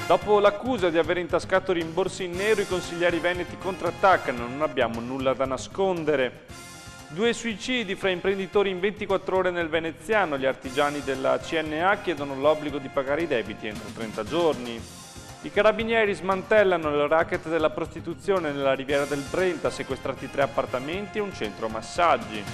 Dopo l'accusa di aver intascato rimborsi in nero, i consiglieri veneti contrattaccano, non abbiamo nulla da nascondere. 2 suicidi fra imprenditori in 24 ore nel veneziano, gli artigiani della CNA chiedono l'obbligo di pagare i debiti entro 30 giorni. I carabinieri smantellano il racket della prostituzione nella Riviera del Brenta, sequestrati 3 appartamenti e un centro massaggi.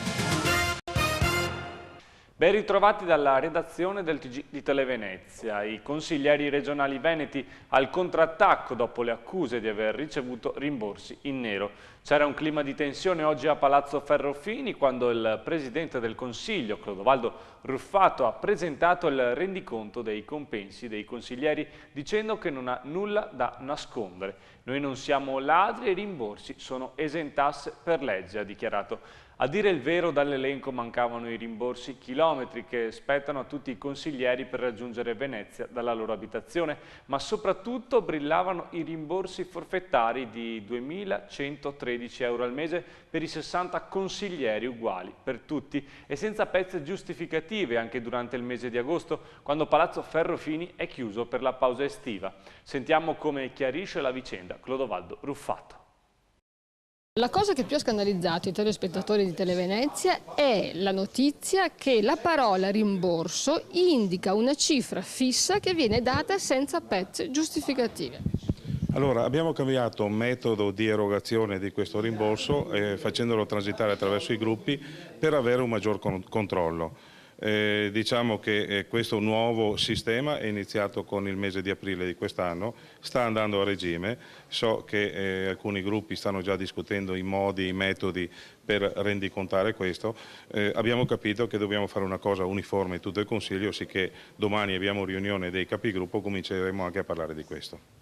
Ben ritrovati dalla redazione del TG di Televenezia. I consiglieri regionali veneti al contrattacco dopo le accuse di aver ricevuto rimborsi in nero. C'era un clima di tensione oggi a Palazzo Ferrofini quando il Presidente del Consiglio, Clodovaldo Ruffato, ha presentato il rendiconto dei compensi dei consiglieri dicendo che non ha nulla da nascondere. Noi non siamo ladri e i rimborsi sono esentasse per legge, ha dichiarato. A dire il vero, dall'elenco mancavano i rimborsi chilometri che spettano a tutti i consiglieri per raggiungere Venezia dalla loro abitazione, ma soprattutto brillavano i rimborsi forfettari di 2.113 euro al mese per i 60 consiglieri uguali per tutti e senza pezze giustificative anche durante il mese di agosto, quando Palazzo Ferrofini è chiuso per la pausa estiva. Sentiamo come chiarisce la vicenda Clodovaldo Ruffato. La cosa che più ha scandalizzato i telespettatori di Televenezia è la notizia che la parola rimborso indica una cifra fissa che viene data senza pezze giustificative. Allora, abbiamo cambiato metodo di erogazione di questo rimborso facendolo transitare attraverso i gruppi per avere un maggior controllo. Diciamo che questo nuovo sistema è iniziato con il mese di aprile di quest'anno, sta andando a regime, so che alcuni gruppi stanno già discutendo i modi, i metodi per rendicontare questo, abbiamo capito che dobbiamo fare una cosa uniforme in tutto il Consiglio, sicché domani abbiamo riunione dei capigruppo, cominceremo anche a parlare di questo.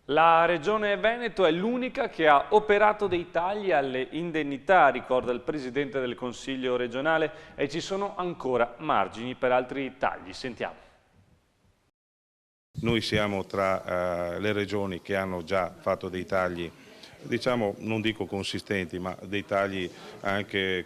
La Regione Veneto è l'unica che ha operato dei tagli alle indennità, ricorda il Presidente del Consiglio regionale, e ci sono ancora margini per altri tagli. Sentiamo. Noi siamo tra le regioni che hanno già fatto dei tagli, diciamo, non dico consistenti, ma dei tagli anche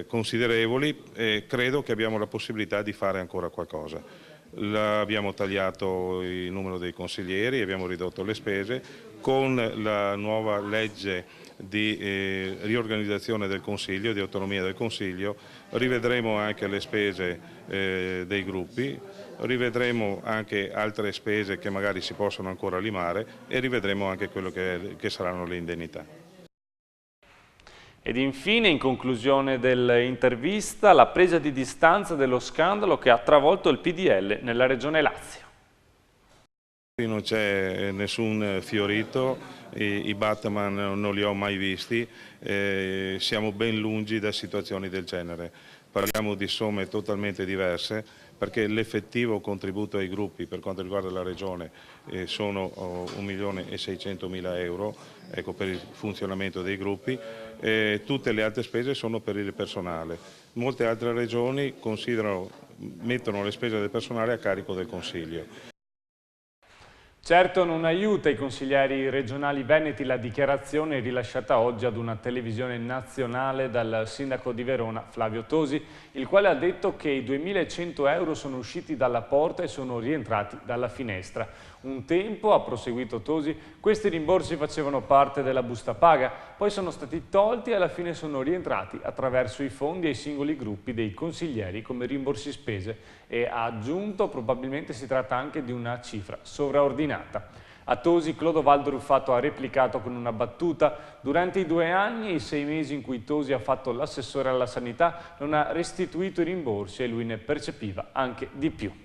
considerevoli, e credo che abbiamo la possibilità di fare ancora qualcosa. Abbiamo tagliato il numero dei consiglieri, abbiamo ridotto le spese, con la nuova legge di riorganizzazione del Consiglio, di autonomia del Consiglio, rivedremo anche le spese dei gruppi, rivedremo anche altre spese che magari si possono ancora limare e rivedremo anche quello che saranno le indennità. Ed infine, in conclusione dell'intervista, la presa di distanza dello scandalo che ha travolto il PDL nella Regione Lazio. Non c'è nessun fiorito, i Batman non li ho mai visti, siamo ben lungi da situazioni del genere. Parliamo di somme totalmente diverse perché l'effettivo contributo ai gruppi per quanto riguarda la Regione sono 1.600.000 euro ecco, per il funzionamento dei gruppi, tutte le altre spese sono per il personale. Molte altre regioni mettono le spese del personale a carico del Consiglio. Certo non aiuta i consiglieri regionali veneti la dichiarazione rilasciata oggi ad una televisione nazionale dal sindaco di Verona Flavio Tosi, il quale ha detto che i 2.100 euro sono usciti dalla porta e sono rientrati dalla finestra. Un tempo, ha proseguito Tosi, questi rimborsi facevano parte della busta paga, poi sono stati tolti e alla fine sono rientrati attraverso i fondi ai singoli gruppi dei consiglieri come rimborsi spese e ha aggiunto probabilmente si tratta anche di una cifra sovraordinata. A Tosi Clodovaldo Ruffato ha replicato con una battuta: durante i 2 anni e i 6 mesi in cui Tosi ha fatto l'assessore alla sanità non ha restituito i rimborsi e lui ne percepiva anche di più.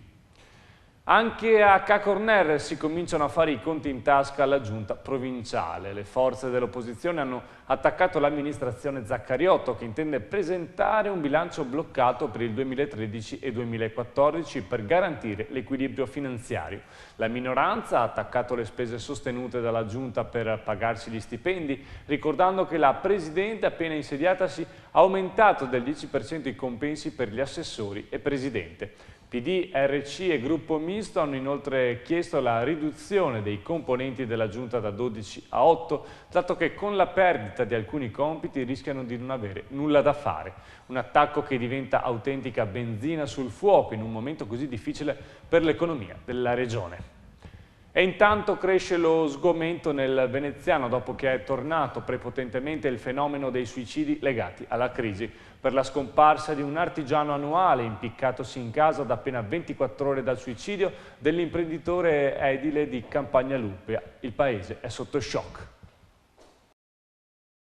Anche a Cacorner si cominciano a fare i conti in tasca alla giunta provinciale. Le forze dell'opposizione hanno attaccato l'amministrazione Zaccariotto che intende presentare un bilancio bloccato per il 2013 e 2014 per garantire l'equilibrio finanziario. La minoranza ha attaccato le spese sostenute dalla giunta per pagarsi gli stipendi, ricordando che la Presidente appena insediatasi ha aumentato del 10% i compensi per gli assessori e Presidente. PD, RC e Gruppo Misto hanno inoltre chiesto la riduzione dei componenti della Giunta da 12 a 8, dato che con la perdita di alcuni compiti rischiano di non avere nulla da fare. Un attacco che diventa autentica benzina sul fuoco in un momento così difficile per l'economia della regione. E intanto cresce lo sgomento nel veneziano dopo che è tornato prepotentemente il fenomeno dei suicidi legati alla crisi, per la scomparsa di un artigiano annuale impiccatosi in casa da appena 24 ore dal suicidio dell'imprenditore edile di Campagnalupia. Il paese è sotto shock.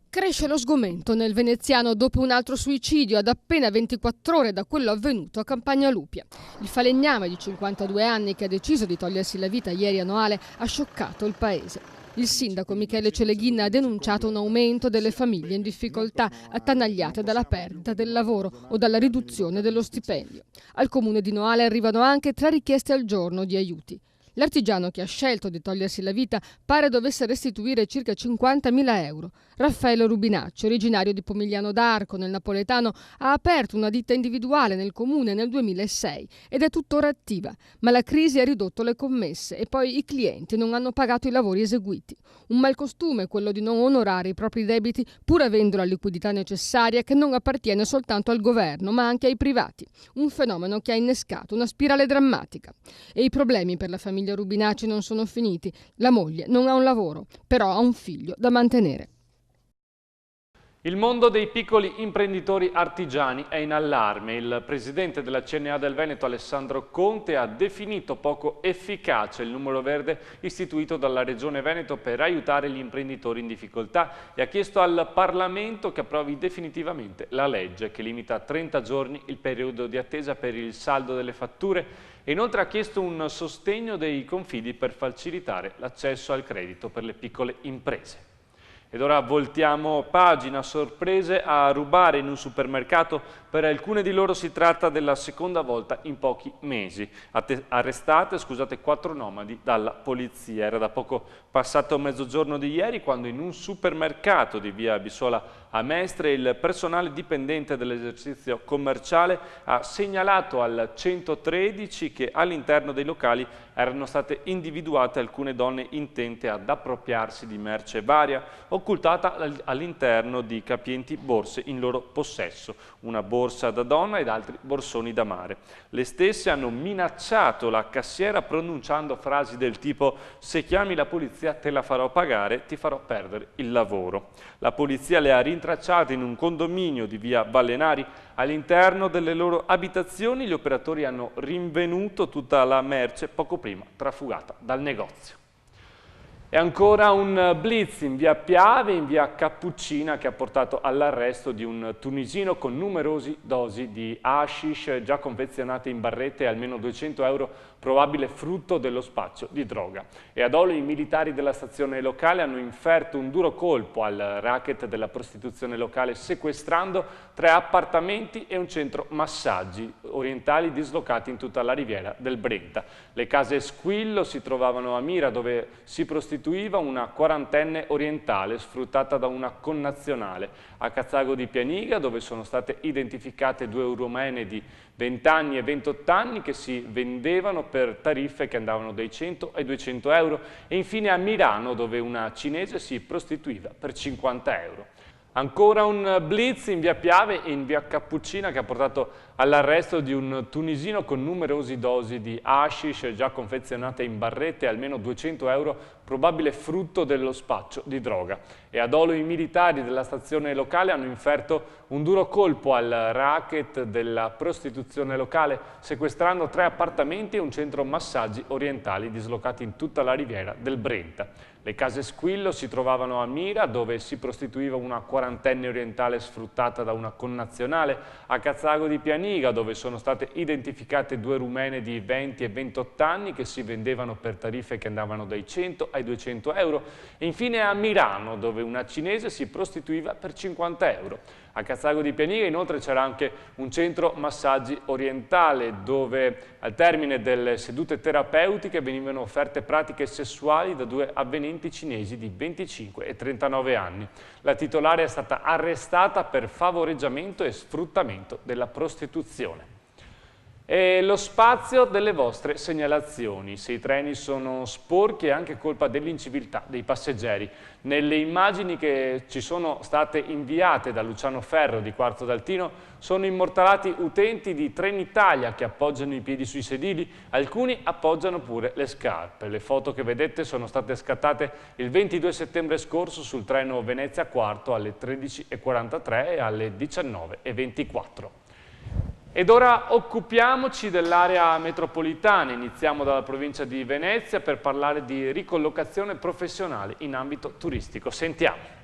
Cresce lo sgomento nel veneziano dopo un altro suicidio ad appena 24 ore da quello avvenuto a Campagnalupia. Il falegname di 52 anni che ha deciso di togliersi la vita ieri a Noale ha scioccato il paese. Il sindaco Michele Celeghin ha denunciato un aumento delle famiglie in difficoltà attanagliate dalla perdita del lavoro o dalla riduzione dello stipendio. Al comune di Noale arrivano anche 3 richieste al giorno di aiuti. L'artigiano che ha scelto di togliersi la vita pare dovesse restituire circa 50.000 euro. Raffaele Rubinacci, originario di Pomigliano d'Arco, nel napoletano, ha aperto una ditta individuale nel comune nel 2006 ed è tuttora attiva, ma la crisi ha ridotto le commesse e poi i clienti non hanno pagato i lavori eseguiti. Un malcostume quello di non onorare i propri debiti pur avendo la liquidità necessaria, che non appartiene soltanto al governo ma anche ai privati. Un fenomeno che ha innescato una spirale drammatica. E i problemi per la famiglia Rubinacci non sono finiti. La moglie non ha un lavoro, però ha un figlio da mantenere. Il mondo dei piccoli imprenditori artigiani è in allarme. Il presidente della CNA del Veneto, Alessandro Conte, ha definito poco efficace il numero verde istituito dalla Regione Veneto per aiutare gli imprenditori in difficoltà e ha chiesto al Parlamento che approvi definitivamente la legge che limita a 30 giorni il periodo di attesa per il saldo delle fatture e inoltre ha chiesto un sostegno dei confidi per facilitare l'accesso al credito per le piccole imprese. Ed ora voltiamo pagina, sorprese a rubare in un supermercato. Per alcune di loro si tratta della seconda volta in pochi mesi. Arrestate 4 nomadi dalla polizia. Era da poco passato mezzogiorno di ieri quando in un supermercato di via Bissola a Mestre il personale dipendente dell'esercizio commerciale ha segnalato al 113 che all'interno dei locali erano state individuate alcune donne intente ad appropriarsi di merce varia occultata all'interno di capienti borse in loro possesso, una borsa da donna ed altri borsoni da mare. Le stesse hanno minacciato la cassiera pronunciando frasi del tipo «se chiami la polizia te la farò pagare, ti farò perdere il lavoro». La polizia le ha rintracciate in un condominio di via Ballenari. All'interno delle loro abitazioni gli operatori hanno rinvenuto tutta la merce poco prima trafugata dal negozio. E ancora un blitz in via Piave e in via Cappuccina che ha portato all'arresto di un tunisino con numerose dosi di hashish già confezionate in barrette e almeno 200 euro probabile frutto dello spaccio di droga. E ad Olo i militari della stazione locale hanno inferto un duro colpo al racket della prostituzione locale sequestrando 3 appartamenti e un centro massaggi orientali dislocati in tutta la riviera del Brenta. Le case Squillo si trovavano a Mira dove si prostituiva una quarantenne orientale sfruttata da una connazionale, a Cazzago di Pianiga dove sono state identificate 2 rumene di 20 anni e 28 anni che si vendevano per tariffe che andavano dai 100 ai 200 euro e infine a Milano dove una cinese si prostituiva per 50 euro. Ancora un blitz in via Piave e in via Cappuccina che ha portato all'arresto di un tunisino con numerose dosi di hashish già confezionate in barrette e almeno 200 euro probabile frutto dello spaccio di droga. E ad Olo i militari della stazione locale hanno inferto un duro colpo al racket della prostituzione locale sequestrando 3 appartamenti e un centro massaggi orientali dislocati in tutta la riviera del Brenta. Le case Squillo si trovavano a Mira dove si prostituiva una quarantenne orientale sfruttata da una connazionale, a Cazzago di Pianiga dove sono state identificate 2 rumene di 20 e 28 anni che si vendevano per tariffe che andavano dai 100 ai 200 euro e infine a Milano dove una cinese si prostituiva per 50 euro. A Cazzago di Pianiga inoltre c'era anche un centro massaggi orientale dove al termine delle sedute terapeutiche venivano offerte pratiche sessuali da 2 avvenenti cinesi di 25 e 39 anni. La titolare è stata arrestata per favoreggiamento e sfruttamento della prostituzione. E lo spazio delle vostre segnalazioni. Se i treni sono sporchi è anche colpa dell'inciviltà dei passeggeri. Nelle immagini che ci sono state inviate da Luciano Ferro di Quarto d'Altino sono immortalati utenti di Trenitalia che appoggiano i piedi sui sedili, alcuni appoggiano pure le scarpe. Le foto che vedete sono state scattate il 22 settembre scorso sul treno Venezia Quarto alle 13:43 e alle 19:24. Ed ora occupiamoci dell'area metropolitana, iniziamo dalla provincia di Venezia per parlare di ricollocazione professionale in ambito turistico. Sentiamo.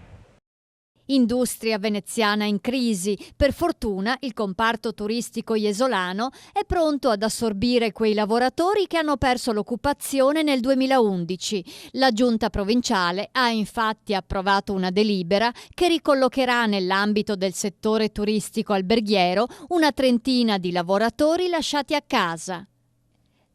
Industria veneziana in crisi. Per fortuna il comparto turistico iesolano è pronto ad assorbire quei lavoratori che hanno perso l'occupazione nel 2011. La giunta provinciale ha infatti approvato una delibera che ricollocherà nell'ambito del settore turistico alberghiero una trentina di lavoratori lasciati a casa.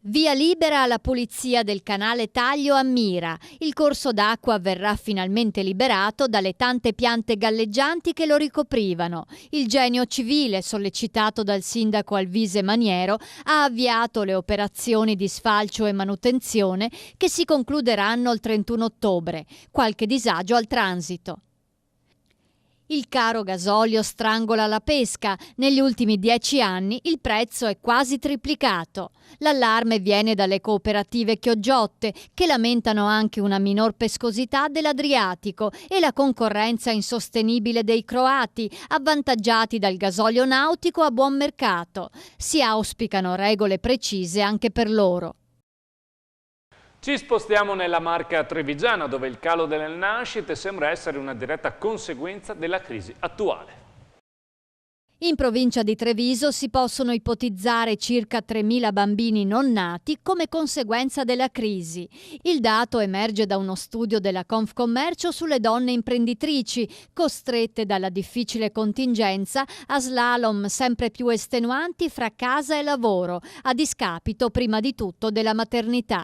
Via libera alla pulizia del canale Taglio a Mira. Il corso d'acqua verrà finalmente liberato dalle tante piante galleggianti che lo ricoprivano. Il genio civile, sollecitato dal sindaco Alvise Maniero, ha avviato le operazioni di sfalcio e manutenzione che si concluderanno il 31 ottobre. Qualche disagio al transito. Il caro gasolio strangola la pesca. Negli ultimi 10 anni il prezzo è quasi triplicato. L'allarme viene dalle cooperative chioggiotte, che lamentano anche una minor pescosità dell'Adriatico e la concorrenza insostenibile dei croati, avvantaggiati dal gasolio nautico a buon mercato. Si auspicano regole precise anche per loro. Ci spostiamo nella Marca trevigiana, dove il calo delle nascite sembra essere una diretta conseguenza della crisi attuale. In provincia di Treviso si possono ipotizzare circa 3.000 bambini non nati come conseguenza della crisi. Il dato emerge da uno studio della Confcommercio sulle donne imprenditrici, costrette dalla difficile contingenza a slalom sempre più estenuanti fra casa e lavoro, a discapito prima di tutto della maternità.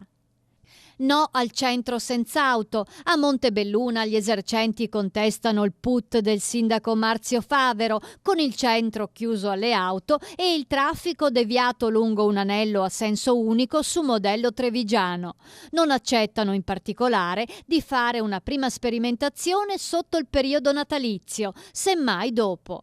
No al centro senza auto. A Montebelluna gli esercenti contestano il put del sindaco Marzio Favero, con il centro chiuso alle auto e il traffico deviato lungo un anello a senso unico su modello trevigiano. Non accettano in particolare di fare una prima sperimentazione sotto il periodo natalizio, semmai dopo.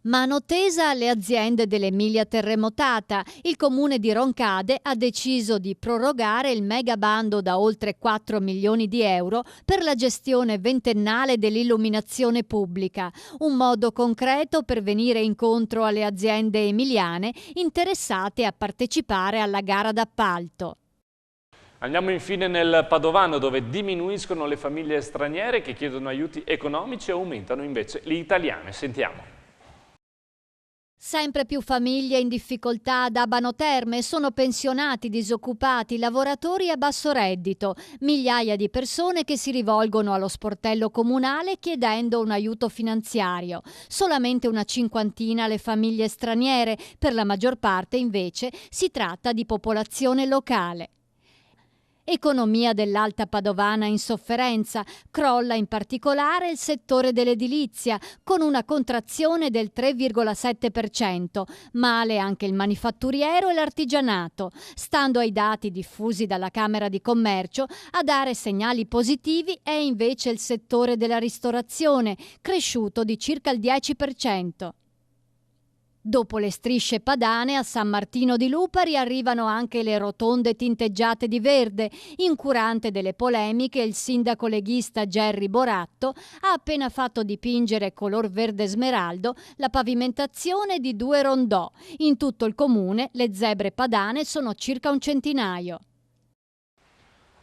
Mano tesa alle aziende dell'Emilia terremotata. Il comune di Roncade ha deciso di prorogare il megabando da oltre 4 milioni di euro per la gestione ventennale dell'illuminazione pubblica, un modo concreto per venire incontro alle aziende emiliane interessate a partecipare alla gara d'appalto. Andiamo infine nel Padovano, dove diminuiscono le famiglie straniere che chiedono aiuti economici e aumentano invece le italiane. Sentiamo. Sempre più famiglie in difficoltà ad Abano Terme, sono pensionati, disoccupati, lavoratori a basso reddito, migliaia di persone che si rivolgono allo sportello comunale chiedendo un aiuto finanziario. Solamente una cinquantina le famiglie straniere, per la maggior parte invece si tratta di popolazione locale. Economia dell'Alta Padovana in sofferenza, crolla in particolare il settore dell'edilizia con una contrazione del 3,7%, male anche il manifatturiero e l'artigianato. Stando ai dati diffusi dalla Camera di Commercio, a dare segnali positivi è invece il settore della ristorazione, cresciuto di circa il 10%. Dopo le strisce padane, a San Martino di Lupari arrivano anche le rotonde tinteggiate di verde. Incurante delle polemiche, il sindaco leghista Gerry Boratto ha appena fatto dipingere color verde smeraldo la pavimentazione di 2 rondò. In tutto il comune le zebre padane sono circa un centinaio.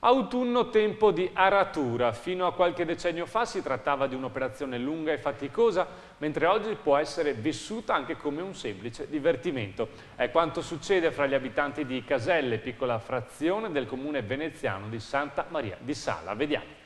Autunno, tempo di aratura. Fino a qualche decennio fa si trattava di un'operazione lunga e faticosa, mentre oggi può essere vissuta anche come un semplice divertimento. È quanto succede fra gli abitanti di Caselle, piccola frazione del comune veneziano di Santa Maria di Sala. Vediamo.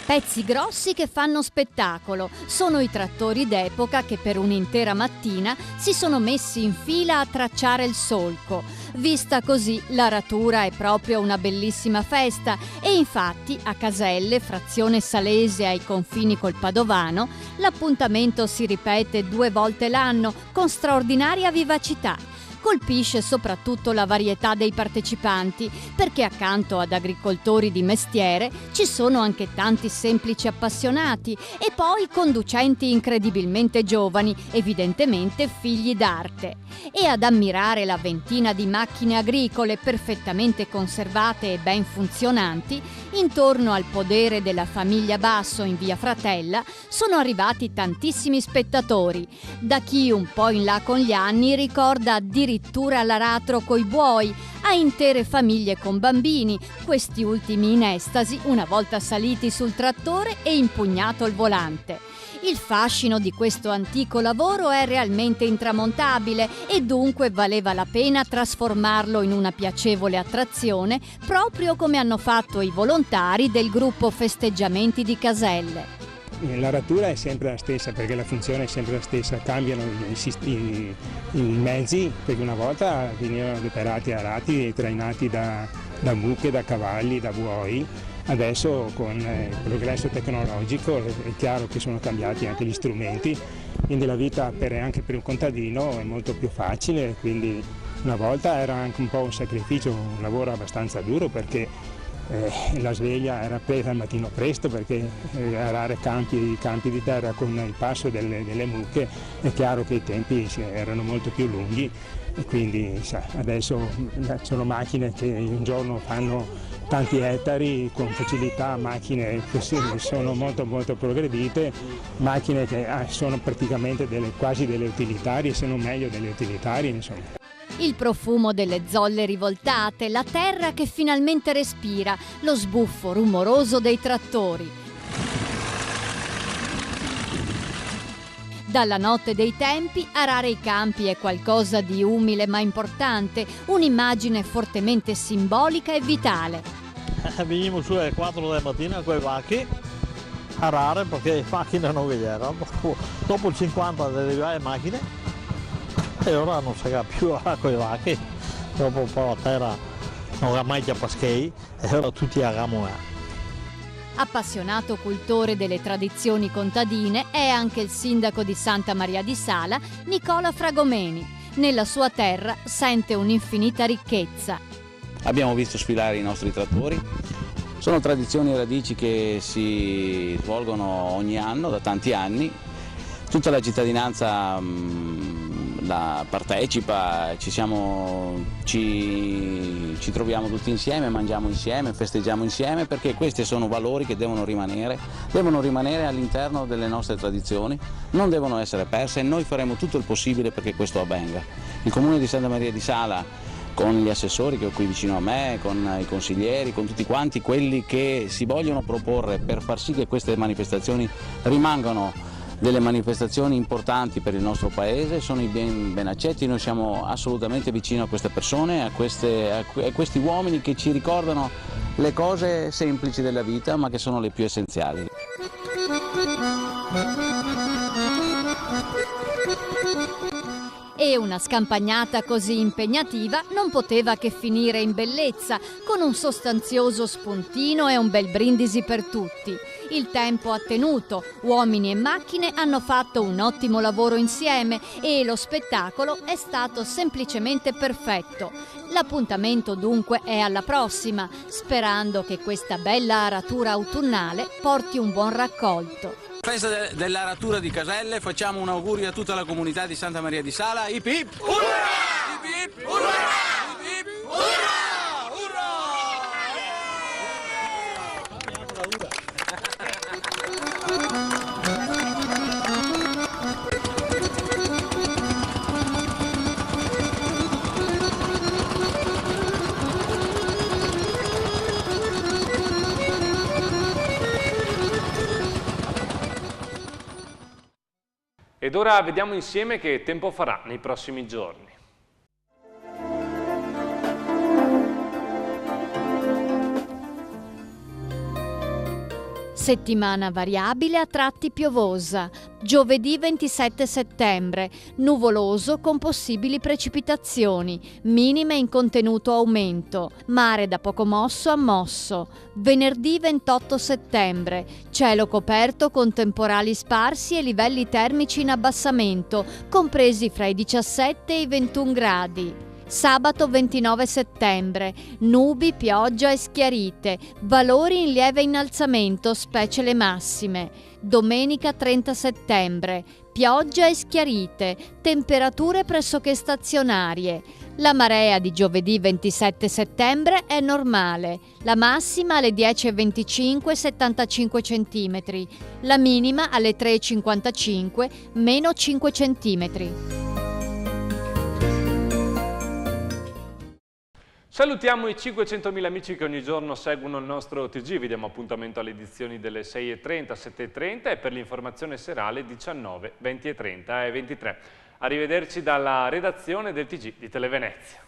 Pezzi grossi che fanno spettacolo. Sono i trattori d'epoca che per un'intera mattina si sono messi in fila a tracciare il solco. Vista così, l'aratura è proprio una bellissima festa e infatti a Caselle, frazione salese ai confini col Padovano, l'appuntamento si ripete 2 volte l'anno con straordinaria vivacità. Colpisce soprattutto la varietà dei partecipanti, perché accanto ad agricoltori di mestiere ci sono anche tanti semplici appassionati e poi conducenti incredibilmente giovani, evidentemente figli d'arte. E ad ammirare la ventina di macchine agricole perfettamente conservate e ben funzionanti, intorno al podere della famiglia Basso in via Fratella sono arrivati tantissimi spettatori, da chi un po' in là con gli anni ricorda addirittura l'aratro coi buoi, a intere famiglie con bambini, questi ultimi in estasi una volta saliti sul trattore e impugnato il volante. Il fascino di questo antico lavoro è realmente intramontabile e dunque valeva la pena trasformarlo in una piacevole attrazione, proprio come hanno fatto i volontari del gruppo Festeggiamenti di Caselle. L'aratura è sempre la stessa perché la funzione è sempre la stessa, cambiano i mezzi, perché una volta venivano adoperati arati e trainati da mucche, da cavalli, da buoi. Adesso con il progresso tecnologico è chiaro che sono cambiati anche gli strumenti, quindi la vita anche per un contadino è molto più facile, quindi una volta era anche un po' un sacrificio, un lavoro abbastanza duro perché la sveglia era presa al mattino presto perché arare campi di terra con il passo delle mucche è chiaro che i tempi erano molto più lunghi e quindi adesso sono macchine che un giorno fanno tanti ettari con facilità, macchine che sono molto progredite, macchine che sono praticamente quasi delle utilitarie, se non meglio delle utilitarie, insomma. Il profumo delle zolle rivoltate, la terra che finalmente respira, lo sbuffo rumoroso dei trattori. Dalla notte dei tempi, arare i campi è qualcosa di umile ma importante, un'immagine fortemente simbolica e vitale. Veniamo su alle 4 della mattina con i vacchi a arare perché le macchine non c'erano. Dopo il 50 delle macchine e ora non si va più con i vacchi. Dopo un po' la terra non ha mai già paschei e ora tutti a ramona. Appassionato cultore delle tradizioni contadine è anche il sindaco di Santa Maria di Sala, Nicola Fragomeni. Nella sua terra sente un'infinita ricchezza. Abbiamo visto sfilare i nostri trattori, sono tradizioni e radici che si svolgono ogni anno, da tanti anni. Tutta la cittadinanza la partecipa, ci troviamo tutti insieme, mangiamo insieme, festeggiamo insieme perché questi sono valori che devono rimanere all'interno delle nostre tradizioni, non devono essere perse e noi faremo tutto il possibile perché questo avvenga. Il Comune di Santa Maria di Sala, con gli assessori che ho qui vicino a me, con i consiglieri, con tutti quanti quelli che si vogliono proporre per far sì che queste manifestazioni rimangano delle manifestazioni importanti per il nostro paese, sono i ben accetti, noi siamo assolutamente vicini a queste persone, a questi uomini che ci ricordano le cose semplici della vita ma che sono le più essenziali. E una scampagnata così impegnativa non poteva che finire in bellezza, con un sostanzioso spuntino e un bel brindisi per tutti. Il tempo ha tenuto, uomini e macchine hanno fatto un ottimo lavoro insieme e lo spettacolo è stato semplicemente perfetto. L'appuntamento dunque è alla prossima, sperando che questa bella aratura autunnale porti un buon raccolto. Festa dell'aratura di Caselle, facciamo un augurio a tutta la comunità di Santa Maria di Sala. Hip hip! Urrà! Hip hip! Urrà! Hip hip! Urrà! Ed ora vediamo insieme che tempo farà nei prossimi giorni. Settimana variabile a tratti piovosa, Giovedì 27 settembre, nuvoloso con possibili precipitazioni, minime in contenuto aumento, mare da poco mosso a mosso. Venerdì 28 settembre, cielo coperto con temporali sparsi e livelli termici in abbassamento, compresi fra i 17 e i 21 gradi. Sabato 29 settembre, nubi, pioggia e schiarite, valori in lieve innalzamento, specie le massime. Domenica 30 settembre, pioggia e schiarite, temperature pressoché stazionarie. La marea di giovedì 27 settembre è normale, la massima alle 10:25 75 cm, la minima alle 3:55 meno 5 cm. Salutiamo i 500.000 amici che ogni giorno seguono il nostro TG, vi diamo appuntamento alle edizioni delle 6:30, 7:30 e per l'informazione serale 19, 20:30 e 23. Arrivederci dalla redazione del TG di Televenezia.